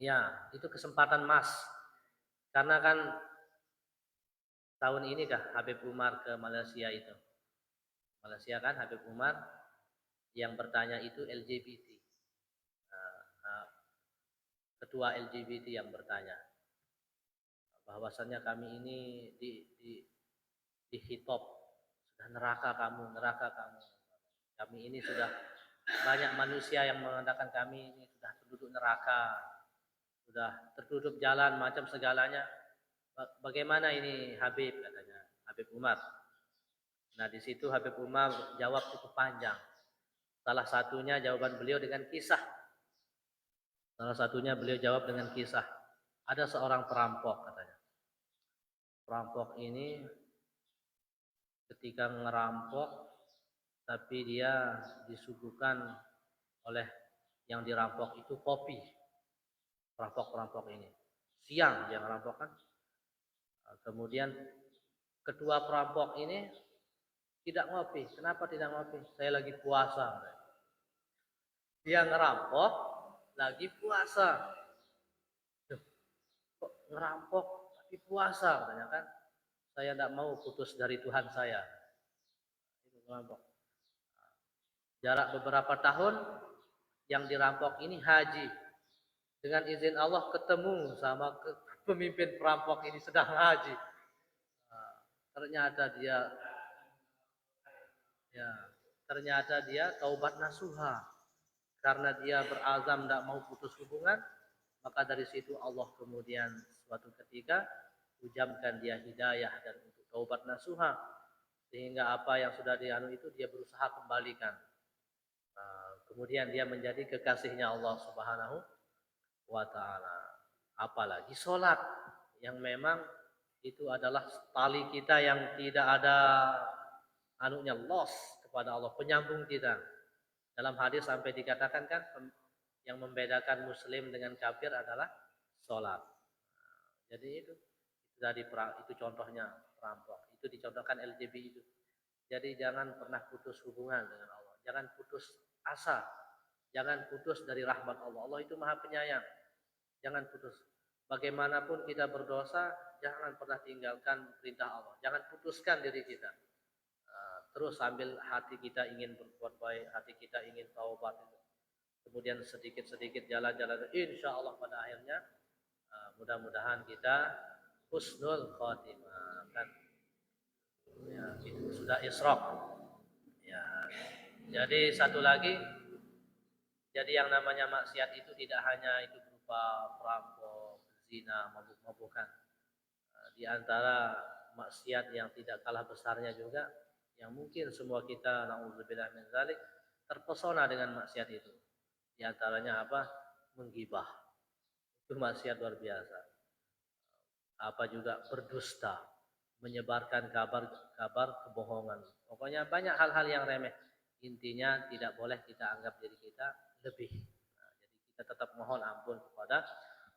Ya, itu kesempatan emas. Karena kan tahun ini kah Habib Umar ke Malaysia itu? Malaysia kan Habib Umar yang bertanya itu LGBT. Nah, ketua LGBT yang bertanya bahwasannya kami ini di hitop sudah neraka kamu, neraka kamu. Kami ini sudah banyak manusia yang mengatakan kami ini sudah penduduk neraka, sudah tertutup jalan macam segalanya. Bagaimana ini Habib katanya, Habib Umar. Nah di situ Habib Umar jawab cukup panjang. Salah satunya jawaban beliau dengan kisah. Salah satunya beliau jawab dengan kisah. Ada seorang perampok katanya. Perampok ini ketika ngerampok tapi dia disuguhkan oleh yang dirampok itu kopi. Perampok-perampok ini. Siang dia ngerampok kan. Kemudian kedua perampok ini tidak ngopi. Kenapa tidak ngopi? Saya lagi puasa. Dia ngerampok lagi puasa. Duh, kok ngerampok lagi puasa katanya kan? Saya tidak mau putus dari Tuhan saya. Itu ngerampok. Jarak beberapa tahun yang dirampok ini haji. Dengan izin Allah ketemu sama pemimpin perampok ini sedang haji. Ternyata dia taubat nasuha. Karena dia berazam tidak mau putus hubungan, maka dari situ Allah kemudian suatu ketika ujamkan dia hidayah dan untuk taubat nasuha, sehingga apa yang sudah dianu itu dia berusaha kembalikan. Kemudian dia menjadi kekasihnya Allah Subhanahu wa ta'ala. Apalagi sholat yang memang itu adalah tali kita yang tidak ada anunya, loss kepada Allah, penyambung kita. Dalam hadis sampai dikatakan kan yang membedakan muslim dengan kafir adalah sholat. Jadi itu dari itu contohnya perampok. Itu dicontohkan LGBT itu. Jadi jangan pernah putus hubungan dengan Allah. Jangan putus asa. Jangan putus dari rahmat Allah. Allah itu Maha Penyayang. Jangan putus. Bagaimanapun kita berdosa, jangan pernah tinggalkan perintah Allah. Jangan putuskan diri kita. Terus sambil hati kita ingin berbuat baik, hati kita ingin taubat. Kemudian sedikit-sedikit jalan-jalan. Insya Allah pada akhirnya mudah-mudahan kita husnul khotimah. Kan? Ya, itu sudah Isra. Ya. Jadi satu lagi, jadi yang namanya maksiat itu tidak hanya itu berupa perampok, zina, mabuk-mabukan. Di antara maksiat yang tidak kalah besarnya juga, yang mungkin semua kita na'udzubillah min dzalik terpesona dengan maksiat itu. Di antaranya apa? Menggibah. Itu maksiat luar biasa. Apa juga berdusta, menyebarkan kabar kebohongan. Pokoknya banyak hal-hal yang remeh. Intinya tidak boleh kita anggap diri kita lebih. Jadi kita tetap mohon ampun kepada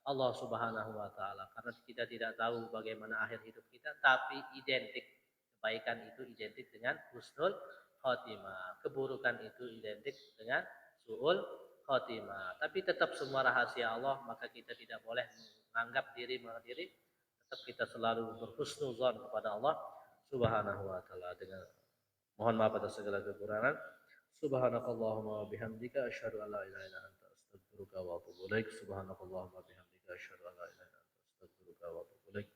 Allah Subhanahu wa taala karena kita tidak tahu bagaimana akhir hidup kita, tapi identik kebaikan itu identik dengan husnul khotimah. Keburukan itu identik dengan su'ul khotimah. Tapi tetap semua rahasia Allah, maka kita tidak boleh menganggap diri. Tetap kita selalu berhusnuzon kepada Allah Subhanahu wa taala dengan mohon maaf atas segala kekurangan. Subhanakallahumma wa bihamdika asyhadu an la ilaha illa anta astaghfiruka wa atubu ilaik. Subhanakallahumma wa bihamdika asyhadu an la ilaha illa anta astaghfiruka wa atubu ilaik.